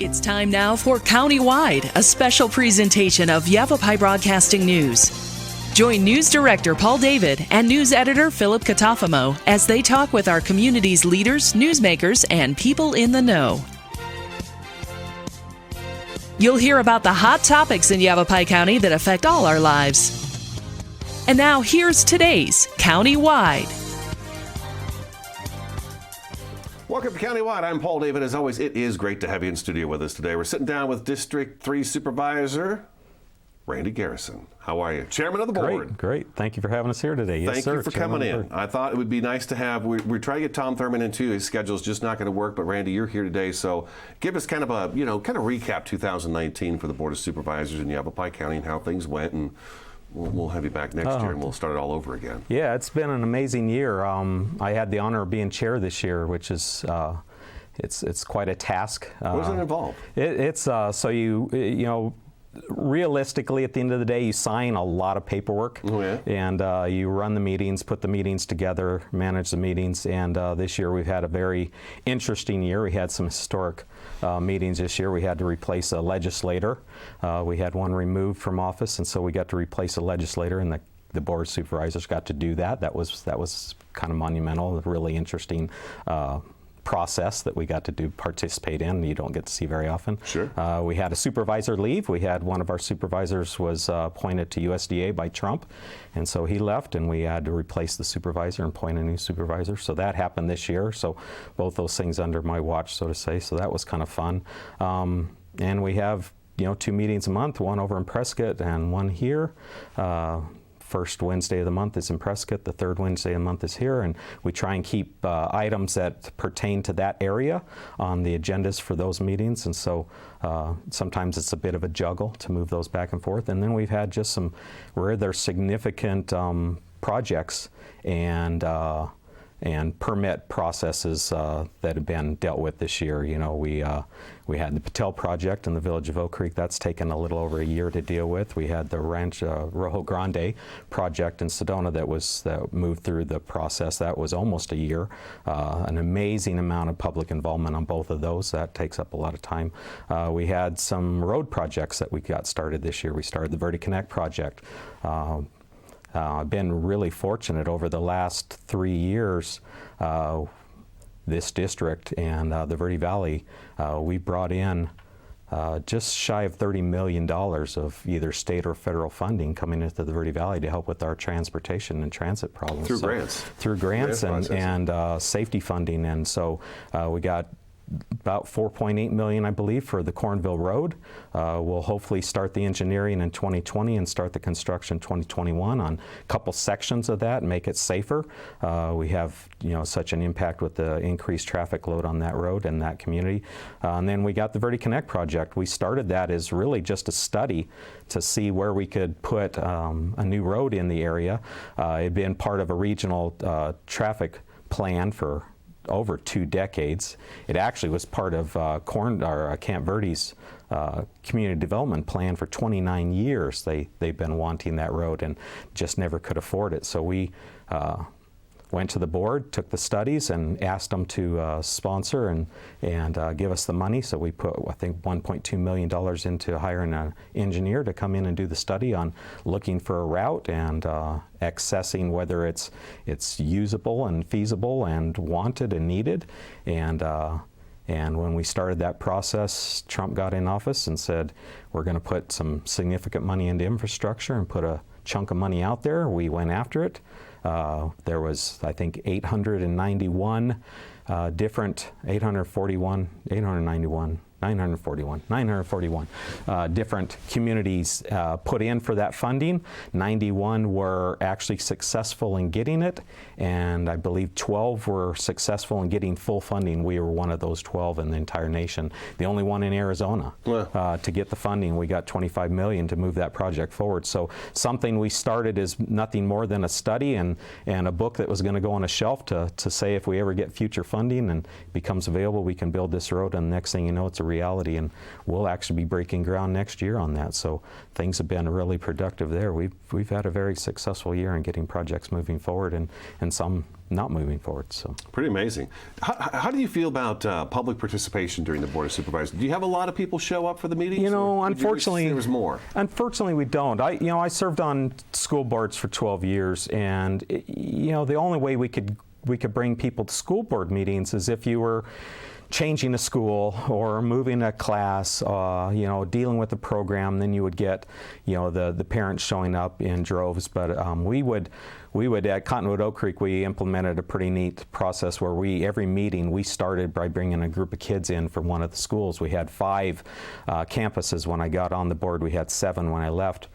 It's time now for Countywide, a special presentation of Yavapai Broadcasting News. Join News Director Paul David and News Editor Philip Catafamo as they talk with our community's leaders, newsmakers, and people in the know. You'll hear about the hot topics in Yavapai County that affect all our lives. And now here's today's Countywide. Welcome to Countywide. I'm Paul David. As always, it is great to have you in studio with us today. We're sitting down with District 3 Supervisor Randy Garrison. How are you? Chairman of the board. Great. Thank you for having us here today. Yes, Thank sir. you for coming in. I thought it would be nice to have, we're trying to get Tom Thurman in too. His schedule's just not going to work, but Randy, you're here today, so give us kind of a, recap 2019 for the Board of Supervisors in Yavapai County and how things went, and we'll have you back next year and we'll start it all over again. Yeah, it's been an amazing year. I had the honor of being chair this year, which is it's quite a task. What does it involve? It's so you realistically, at the end of the day, you sign a lot of paperwork, and you run the meetings, put the meetings together, manage the meetings, and this year we've had a very interesting year. We had some historic meetings this year. We had to replace a legislator. We had one removed from office, and so we got to replace a legislator, and the Board of Supervisors got to do that. That was kind of monumental, really interesting process that we got to participate in. You don't get to see very often. Sure. We had a supervisor leave. We had one of our supervisors was appointed to USDA by Trump, and so he left, and we had to replace the supervisor and appoint a new supervisor. So that happened this year. So both those things under my watch, so to say. So that was kind of fun. And we have 2 meetings a month, one over in Prescott and one here. First Wednesday of the month is in Prescott, the third Wednesday of the month is here, and we try and keep items that pertain to that area on the agendas for those meetings, and so sometimes it's a bit of a juggle to move those back and forth. And then we've had just where there's significant projects and permit processes that have been dealt with this year. We had the Patel project in the village of Oak Creek. That's taken a little over a year to deal with. We had the Ranch Rojo Grande project in Sedona that moved through the process. That was almost a year. An amazing amount of public involvement on both of those. That takes up a lot of time. We had some road projects that we got started this year. We started the Verde Connect project. I've been really fortunate over the last 3 years. This district and the Verde Valley, we brought in just shy of $30 million of either state or federal funding coming into the Verde Valley to help with our transportation and transit problems. Through grants. Through grants and safety funding. And so we got about $4.8 million, I believe, for the Cornville Road. We'll hopefully start the engineering in 2020 and start the construction 2021 on a couple sections of that and make it safer. We have such an impact with the increased traffic load on that road and that community. And then we got the Verde Connect project. We started that as really just a study to see where we could put a new road in the area. It had been part of a regional traffic plan for over 2 decades. It actually was part of Camp Verde's community development plan for 29 years. They've been wanting that road and just never could afford it. So we went to the board, took the studies, and asked them to sponsor and give us the money. So we put, I think, $1.2 million into hiring an engineer to come in and do the study on looking for a route and accessing whether it's usable and feasible and wanted and needed. And when we started that process, Trump got in office and said, we're going to put some significant money into infrastructure and put a chunk of money out there. We went after it. There was, I think, 941 different communities put in for that funding. 91 were actually successful in getting it, and I believe 12 were successful in getting full funding. We were one of those 12 in the entire nation. The only one in Arizona to get the funding. We got $25 million to move that project forward. So something we started is nothing more than a study and a book that was going to go on a shelf to say if we ever get future funding and becomes available, we can build this road, and the next thing you know, it's a reality, and we'll actually be breaking ground next year on that. So things have been really productive there. We've had a very successful year in getting projects moving forward, and some not moving forward. So pretty amazing. How do you feel about public participation during the Board of Supervisors? Do you have a lot of people show up for the meetings? You know, unfortunately, there was more. Unfortunately, we don't. I served on school boards for 12 years, and the only way we could bring people to school board meetings is if you were changing a school or moving a class, dealing with the program. Then you would get, the parents showing up in droves. But we would at Cottonwood Oak Creek, we implemented a pretty neat process where every meeting we started by bringing a group of kids in from one of the schools. We had 5 campuses when I got on the board. We had 7 when I left.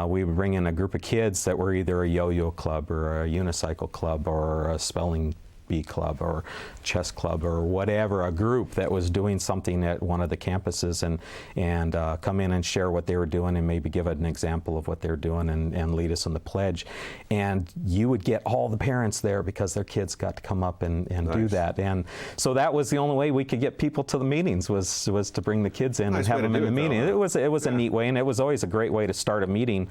We would bring in a group of kids that were either a yo-yo club or a unicycle club or a spelling bee club or chess club or whatever, a group that was doing something at one of the campuses, and come in and share what they were doing and maybe give an example of what they're doing and lead us in the pledge. And you would get all the parents there because their kids got to come up and nice. Do that. And so that was the only way we could get people to the meetings was to bring the kids in nice and have them in the meeting. It was a neat way, and it was always a great way to start a meeting,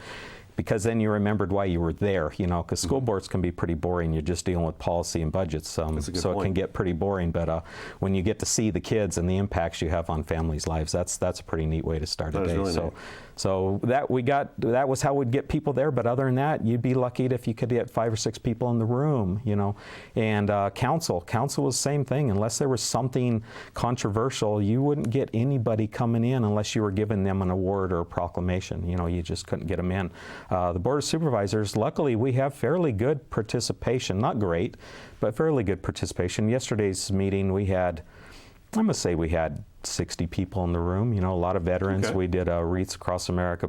because then you remembered why you were there, because school boards can be pretty boring. You're just dealing with policy and budgets, so it can get pretty boring. But when you get to see the kids and the impacts you have on families' lives, that's a pretty neat way to start a day. Really neat. So that was how we'd get people there. But other than that, you'd be lucky if you could get 5 or 6 people in the room, And council was the same thing. Unless there was something controversial, you wouldn't get anybody coming in unless you were giving them an award or a proclamation. You just couldn't get them in. The Board of Supervisors, luckily, we have fairly good participation. Not great, but fairly good participation. Yesterday's meeting, I must say we had 60 people in the room, a lot of veterans. Okay. We did a Wreaths Across America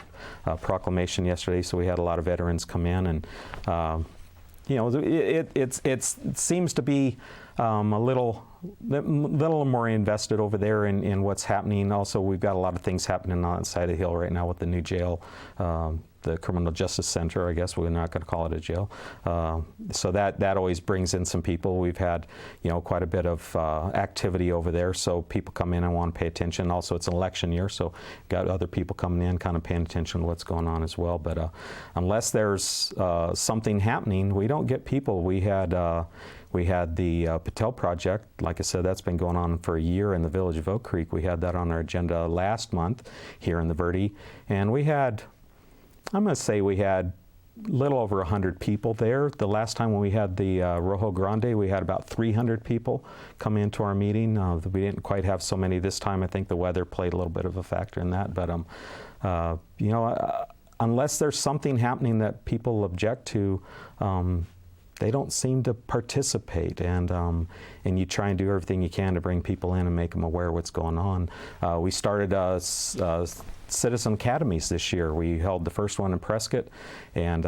proclamation yesterday, so we had a lot of veterans come in, and it seems to be a little more invested over there in what's happening. Also, we've got a lot of things happening on the side of the hill right now with the new jail, the Criminal Justice Center. I guess we're not going to call it a jail. So that always brings in some people. We've had quite a bit of activity over there, so people come in and want to pay attention. Also, it's an election year, so got other people coming in kind of paying attention to what's going on as well. But unless there's something happening, we don't get people. We had the Patel Project. Like I said, that's been going on for a year in the village of Oak Creek. We had that on our agenda last month here in the Verde, and I'm going to say we had a little over 100 people there. The last time when we had the Rojo Grande, we had about 300 people come into our meeting. We didn't quite have so many this time. I think the weather played a little bit of a factor in that. But unless there's something happening that people object to, they don't seem to participate, and you try and do everything you can to bring people in and make them aware of what's going on. We started Citizen Academies this year. We held the first one in Prescott, and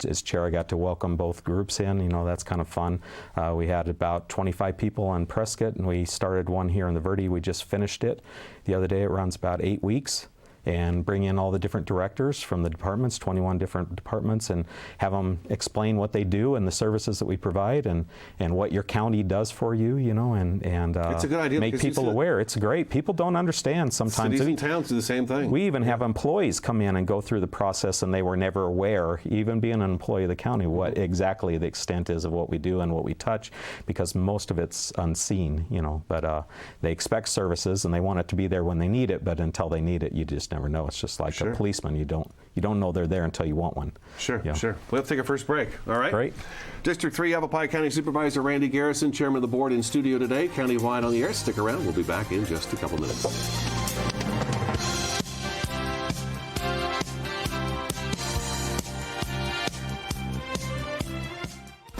as chair, I got to welcome both groups in. That's kind of fun. We had about 25 people in Prescott, and we started one here in the Verde. We just finished it the other day. It runs about 8 weeks. And bring in all the different directors from the departments, 21 different departments, and have them explain what they do and the services that we provide, and what your county does for you, and it's a good idea, make people aware. It's great. People don't understand sometimes. Cities and towns do the same thing. We even have employees come in and go through the process, and they were never aware, even being an employee of the county, what exactly the extent is of what we do and what we touch, because most of it's unseen, But they expect services, and they want it to be there when they need it, but until they need it, you just never know. It's just like a policeman. You don't know they're there until you want one. Sure. We'll take a first break. All right. Great. District 3 Yavapai County Supervisor Randy Garrison, chairman of the board, in studio today. Countywide on the air. Stick around. We'll be back in just a couple minutes.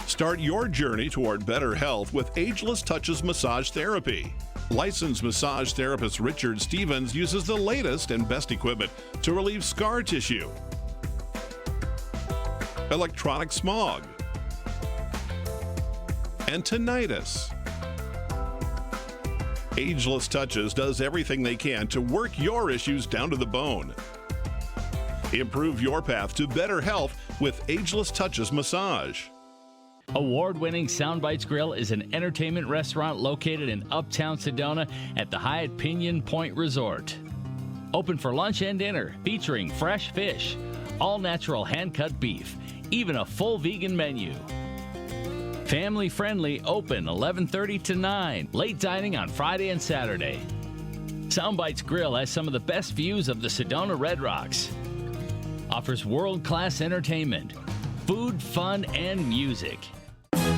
Start your journey toward better health with Ageless Touches Massage Therapy. Licensed massage therapist Richard Stevens uses the latest and best equipment to relieve scar tissue, electronic smog, and tinnitus. Ageless Touches does everything they can to work your issues down to the bone. Improve your path to better health with Ageless Touches Massage. Award-winning Soundbites Grill is an entertainment restaurant located in uptown Sedona at the Hyatt Pinion Point Resort. Open for lunch and dinner, featuring fresh fish, all-natural hand-cut beef, even a full vegan menu. Family-friendly, open 11:30 to 9, late dining on Friday and Saturday. Soundbites Grill has some of the best views of the Sedona Red Rocks. Offers world-class entertainment, food, fun, and music.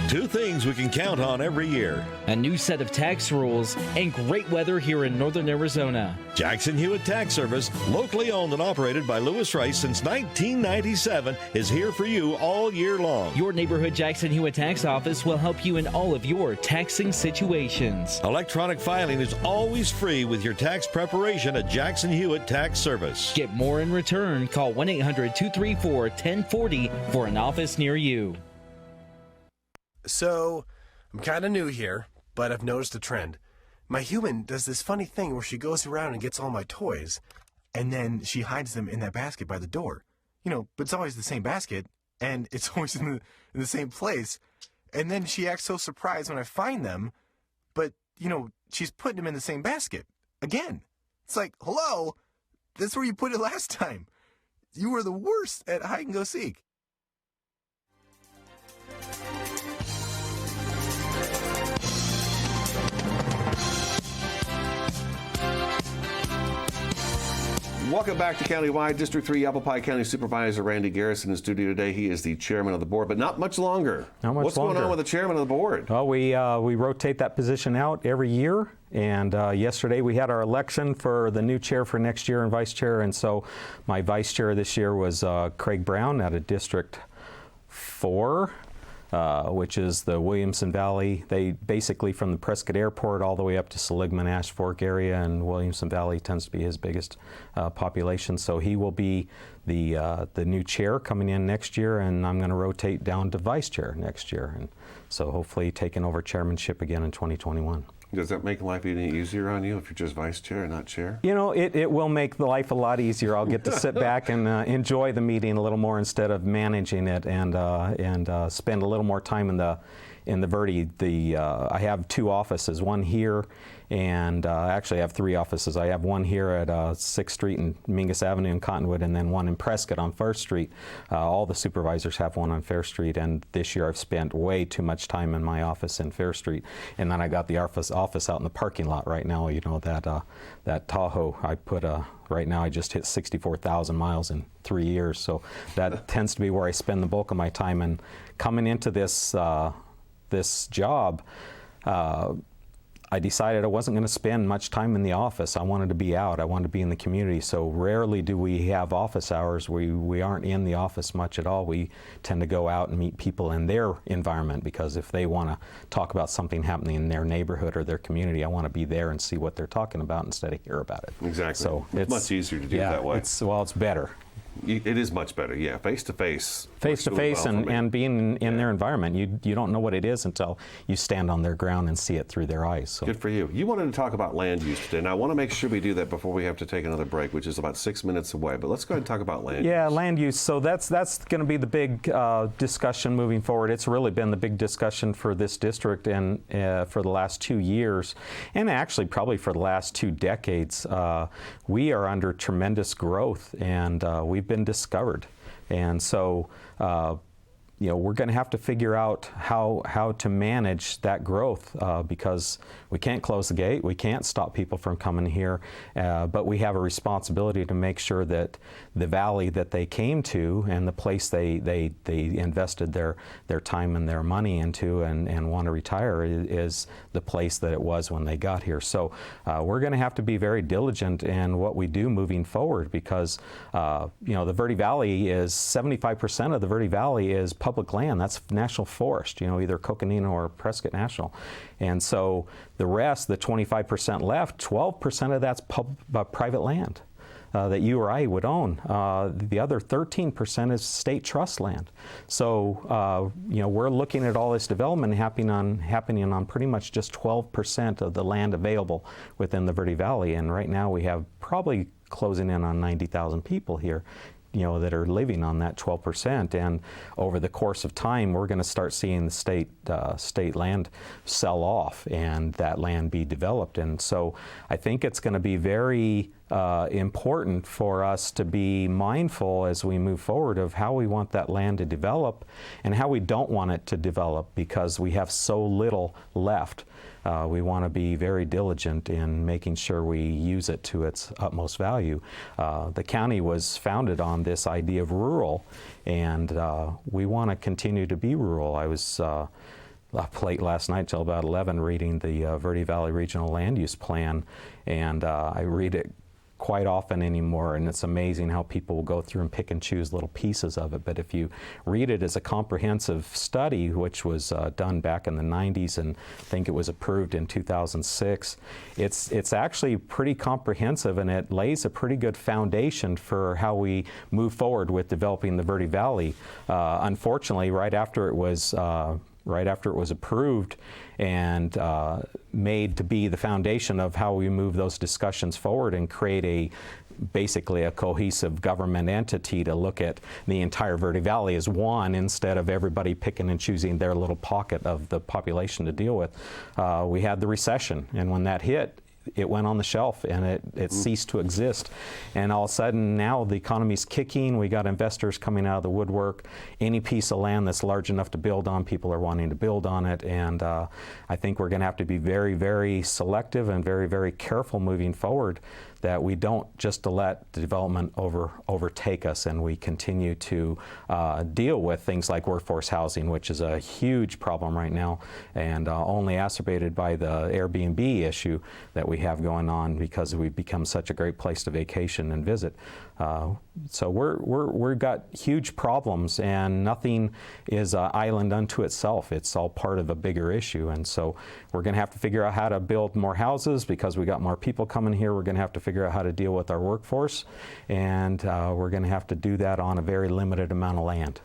Two things we can count on every year. A new set of tax rules and great weather here in northern Arizona. Jackson Hewitt Tax Service, locally owned and operated by Lewis Rice since 1997, is here for you all year long. Your neighborhood Jackson Hewitt Tax Office will help you in all of your taxing situations. Electronic filing is always free with your tax preparation at Jackson Hewitt Tax Service. Get more in return. Call 1-800-234-1040 for an office near you. So, I'm kind of new here, but I've noticed a trend. My human does this funny thing where she goes around and gets all my toys, and then she hides them in that basket by the door. You know, but it's always the same basket, and it's always in the same place. And then she acts so surprised when I find them, but, you know, she's putting them in the same basket. Again. It's like, hello, that's where you put it last time. You were the worst at hide and go seek. Welcome back to Countywide. District 3 Yavapai County Supervisor Randy Garrison in studio today. He is the chairman of the board, but not much longer. Not much What's longer. going on with the chairman of the board? Well, we rotate that position out every year, and yesterday we had our election for the new chair for next year and vice chair, and so my vice chair this year was Craig Brown out of District 4. Which is the Williamson Valley. They basically from the Prescott Airport all the way up to Seligman, Ash Fork area, and Williamson Valley tends to be his biggest population. So he will be the new chair coming in next year, and I'm going to rotate down to vice chair next year, and so hopefully taking over chairmanship again in 2021. Does that make life any easier on you if you're just vice chair and not chair? You know, it will make the life a lot easier. I'll get to sit back and enjoy the meeting a little more instead of managing it, and spend a little more time in the Verde. I have two offices, one here, and actually I have three offices. I have one here at 6th Street and Mingus Avenue in Cottonwood, and then one in Prescott on First Street. All the supervisors have one on Fair Street, and this year I've spent way too much time in my office in Fair Street. And then I got the office out in the parking lot right now. You know, that Tahoe I put right now I just hit 64,000 miles in 3 years, so that tends to be where I spend the bulk of my time. And coming into this job, I decided I wasn't going to spend much time in the office. I wanted to be out. I wanted to be in the community. So rarely do we have office hours. We aren't in the office much at all. We tend to go out and meet people in their environment, because if they want to talk about something happening in their neighborhood or their community, I want to be there and see what they're talking about instead of hear about it. Exactly. So it's much easier to do it that way. It's better. It is much better, yeah. Face to face. Face to face, and being in their environment. You don't know what it is until you stand on their ground and see it through their eyes. So. Good for you. You wanted to talk about land use today, and I want to make sure we do that before we have to take another break, which is about 6 minutes away. But let's go ahead and talk about land use. Yeah, land use. So that's going to be the big discussion moving forward. It's really been the big discussion for this district and for the last 2 years, and actually probably for the last 2 decades. We are under tremendous growth, and we've been discovered, and so we're going to have to figure out how to manage that growth, because we can't close the gate, we can't stop people from coming here, but we have a responsibility to make sure that the valley that they came to and the place they invested their time and their money into and want to retire is the place that it was when they got here. So we're going to have to be very diligent in what we do moving forward, because the Verde Valley is 75% of the Verde Valley is public land. That's national forest, either Coconino or Prescott National. And so the rest, the 25% left, 12% of that's private land that you or I would own. The other 13% is state trust land. So we're looking at all this development happening on pretty much just 12% of the land available within the Verde Valley. And right now we have probably closing in on 90,000 people here. that are living on that 12%. And over the course of time, we're going to start seeing the state land sell off and that land be developed. And so I think it's going to be very important for us to be mindful as we move forward of how we want that land to develop and how we don't want it to develop, because we have so little left. We want to be very diligent in making sure we use it to its utmost value. The county was founded on this idea of rural, and we want to continue to be rural. I was up late last night till about 11 reading the Verde Valley Regional Land Use Plan, and I read it quite often anymore, and it's amazing how people will go through and pick and choose little pieces of it. But if you read it as a comprehensive study, which was done back in the 90s, and I think it was approved in 2006, it's actually pretty comprehensive, and it lays a pretty good foundation for how we move forward with developing the Verde Valley. Unfortunately, right after it was approved and made to be the foundation of how we move those discussions forward and create basically a cohesive government entity to look at the entire Verde Valley as one, instead of everybody picking and choosing their little pocket of the population to deal with. We had the recession, and when that hit, it went on the shelf, and it ceased to exist. And all of a sudden now the economy's kicking, we got investors coming out of the woodwork. Any piece of land that's large enough to build on, people are wanting to build on it. And I think we're going to have to be very, very selective and very, very careful moving forward, that we don't just let the development overtake us, and we continue to deal with things like workforce housing, which is a huge problem right now, and only exacerbated by the Airbnb issue that we have going on, because we've become such a great place to vacation and visit. So we've got huge problems, and nothing is an island unto itself. It's all part of a bigger issue, and so we're going to have to figure out how to build more houses, because we got more people coming here. We're going to have to figure out how to deal with our workforce, and we're going to have to do that on a very limited amount of land.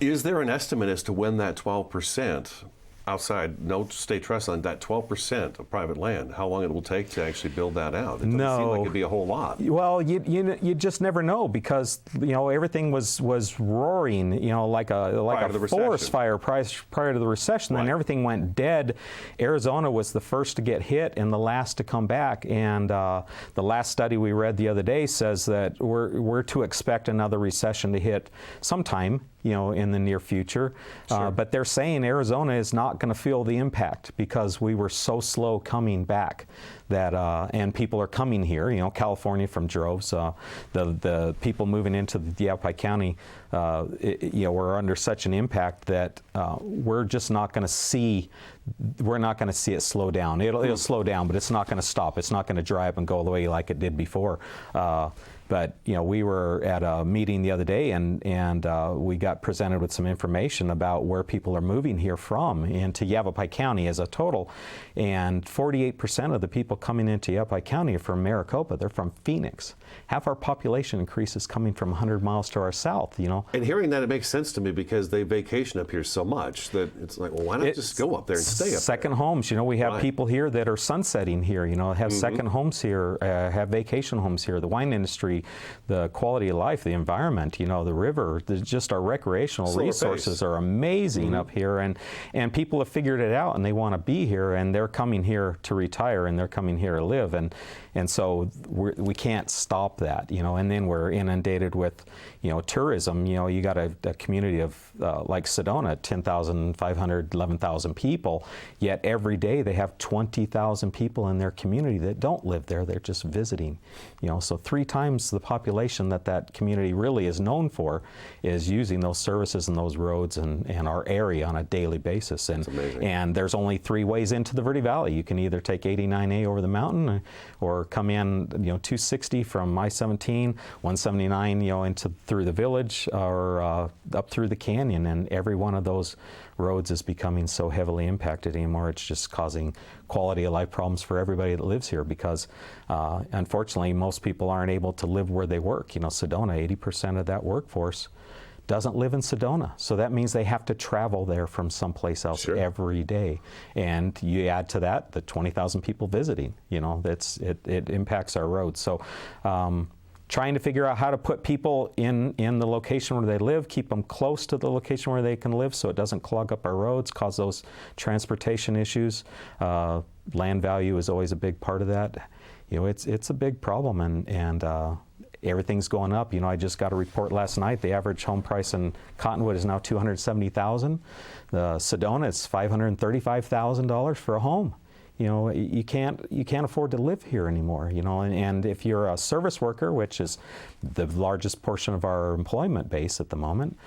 Is there an estimate as to when that 12%, outside no state trust land, that 12% of private land, how long it will take to actually build that out? It doesn't seem like it'd be a whole lot. Well, you just never know, because everything was roaring, like a forest fire prior to the recession. Then everything went dead. Arizona was the first to get hit and the last to come back. And the last study we read the other day says that we're to expect another recession to hit sometime, in the near future. Sure. But they're saying Arizona is not going to feel the impact, because we were so slow coming back that, and people are coming here, California from droves. The people moving into the Yavapai County, we're under such an impact that we're just not going to see, it slow down. It'll slow down, but it's not going to stop. It's not going to dry up and go away like it did before. But we were at a meeting the other day, and we got presented with some information about where people are moving here from into Yavapai County as a total, and 48% of the people coming into Yavapai County are from Maricopa. They're from Phoenix. Half our population increase is coming from 100 miles to our south. And hearing that, it makes sense to me, because they vacation up here so much that it's like, well, why not just go up there and stay up second there? Homes. We have people here that are sunsetting here. Have second homes here, have vacation homes here. The wine industry, the quality of life, the environment, the river, just our recreational resources are amazing up here, and people have figured it out, and they want to be here, and they're coming here to retire, and they're coming here to live, and so we can't stop that, and then we're inundated with, tourism. You got a community of like Sedona, 10,500, 11,000 people, yet every day they have 20,000 people in their community that don't live there. They're just visiting, so 3 times the population that community really is known for is using those services and those roads and our area on a daily basis. And there's only 3 ways into the Verde Valley. You can either take 89A over the mountain, or come in 260 from I-17, 179 through the village, or up through the canyon. And every one of those roads is becoming so heavily impacted anymore. It's just causing quality of life problems for everybody that lives here, because unfortunately most people aren't able to live where they work. Sedona, 80% of that workforce doesn't live in Sedona, so that means they have to travel there from someplace else every day. And you add to that the 20,000 people visiting. It impacts our roads. So trying to figure out how to put people in the location where they live, keep them close to the location where they can live so it doesn't clog up our roads, cause those transportation issues. Land value is always a big part of that. You know, it's a big problem, and everything's going up. You know, I just got a report last night. The average home price in Cottonwood is now $270,000. The Sedona is $535,000 for a home. You know, you can't afford to live here anymore. You know, and if you're a service worker, which is the largest portion of our employment base at the moment,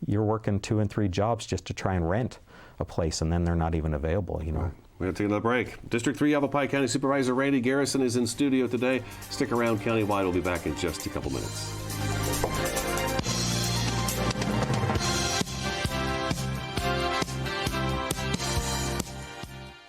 you're working 2 and 3 jobs just to try and rent a place, and then they're not even available. You know. Right. We're going to take another break. District 3 Yavapai County Supervisor Randy Garrison is in studio today. Stick around, Countywide. We'll be back in just a couple minutes.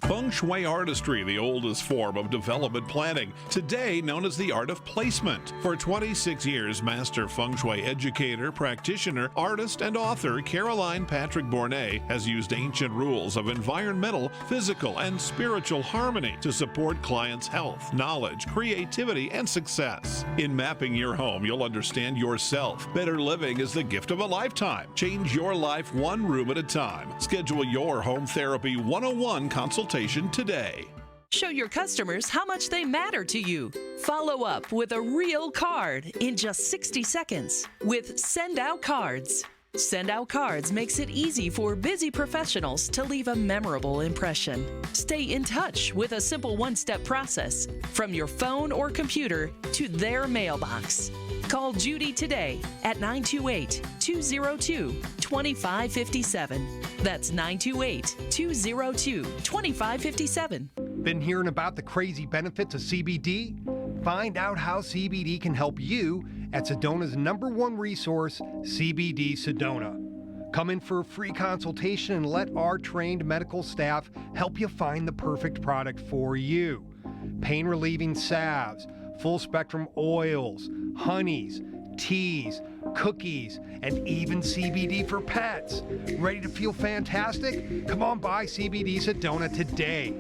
Feng Shui artistry, the oldest form of development planning, today known as the art of placement. For 26 years, master Feng Shui educator, practitioner, artist, and author Caroline Patrick Bournet has used ancient rules of environmental, physical, and spiritual harmony to support clients' health, knowledge, creativity, and success. In mapping your home, you'll understand yourself. Better living is the gift of a lifetime. Change your life one room at a time. Schedule your Home Therapy 101 consultation today. Show your customers how much they matter to you. Follow up with a real card in just 60 seconds with Send Out Cards. Send Out Cards makes it easy for busy professionals to leave a memorable impression. Stay in touch with a simple one-step process from your phone or computer to their mailbox. Call Judy today at 928-202-2557. That's 928-202-2557. Been hearing about the crazy benefits of CBD? Find out how CBD can help you at Sedona's #1 resource, CBD Sedona. Come in for a free consultation and let our trained medical staff help you find the perfect product for you. Pain-relieving salves, full-spectrum oils, honeys, teas, cookies, and even CBD for pets. Ready to feel fantastic? Come on by CBD Sedona today.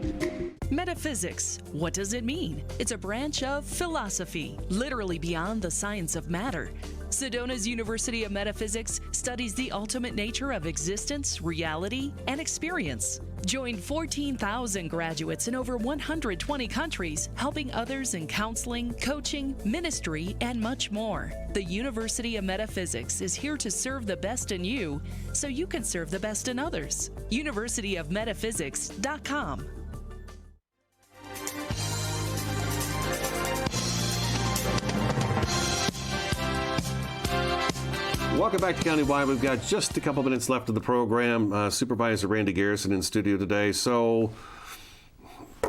Metaphysics. What does it mean? It's a branch of philosophy, literally beyond the science of matter. Sedona's University of Metaphysics studies the ultimate nature of existence, reality, and experience. Join 14,000 graduates in over 120 countries, helping others in counseling, coaching, ministry, and much more. The University of Metaphysics is here to serve the best in you so you can serve the best in others. universityofmetaphysics.com. Welcome back to Countywide. We've got just a couple minutes left of the program. Supervisor Randy Garrison in studio today. So,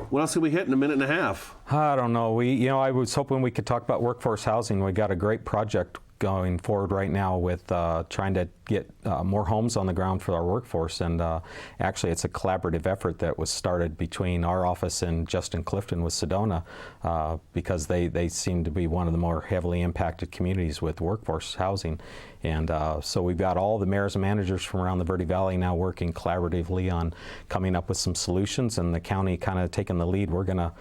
what else can we hit in a minute and a half? I don't know. I was hoping we could talk about workforce housing. We got a great project going forward right now with trying to get more homes on the ground for our workforce, and actually it's a collaborative effort that was started between our office and Justin Clifton with Sedona, because they seem to be one of the more heavily impacted communities with workforce housing. And so we've got all the mayors and managers from around the Verde Valley now working collaboratively on coming up with some solutions, and the county kind of taking the lead. We're going to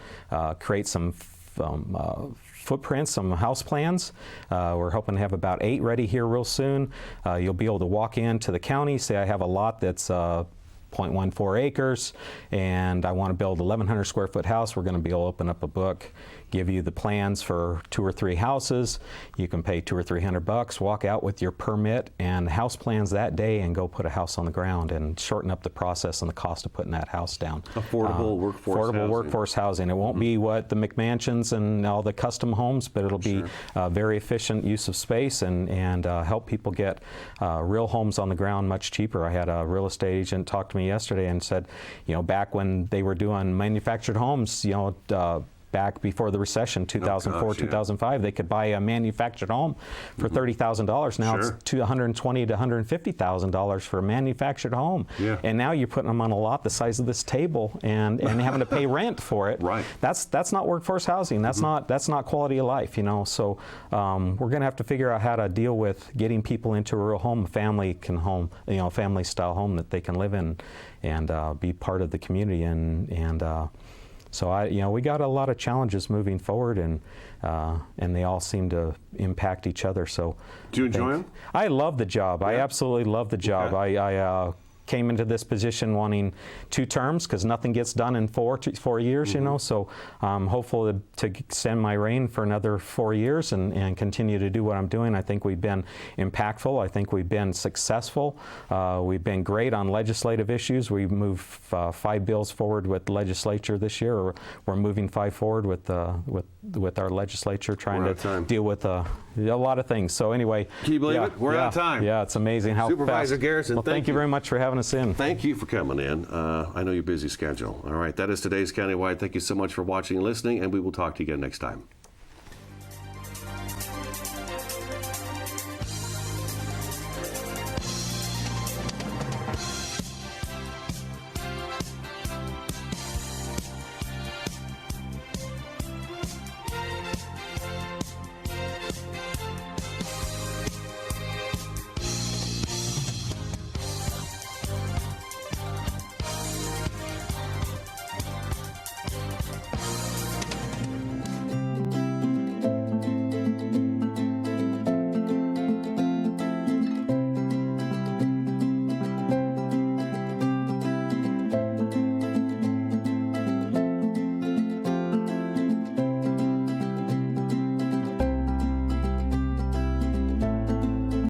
create some footprints, some house plans. We're hoping to have about 8 ready here real soon. You'll be able to walk into the county, say I have a lot that's 0.14 acres and I want to build a 1,100 square foot house. We're going to be able to open up a book, give you the plans for 2 or 3 houses. You can pay $200 or $300, walk out with your permit and house plans that day and go put a house on the ground and shorten up the process and the cost of putting that house down. Affordable workforce housing. It won't be what the McMansions and all the custom homes, but it'll be very efficient use of space and help people get real homes on the ground much cheaper. I had a real estate agent talk to me yesterday and said, back when they were doing manufactured homes, back before the recession, 2004, 2005, they could buy a manufactured home for $30,000. Now it's $120,000 to $150,000 for a manufactured home. Yeah. And now you're putting them on a lot the size of this table and having to pay rent for it. Right. That's not workforce housing. That's not quality of life. So we're going to have to figure out how to deal with getting people into a real home, family style home that they can live in and be part of the community and So we got a lot of challenges moving forward, and they all seem to impact each other. So, do you enjoy them? I love the job. Yeah. I absolutely love the job. Okay. I came into this position wanting 2 terms because nothing gets done in 4 years, you know. So I'm hopeful to extend my reign for another 4 years and continue to do what I'm doing. I think we've been impactful. I think we've been successful. We've been great on legislative issues. We moved 5 bills forward with the legislature this year. We're moving 5 forward with our legislature, trying to deal with a lot of things. So anyway, can you believe it? We're out of time. Yeah, it's amazing how Supervisor fast. Garrison, well, thank you very much for having us in. Thank you for coming in. I know your busy schedule. All right, that is today's Countywide. Thank you so much for watching and listening, and we will talk to you again next time.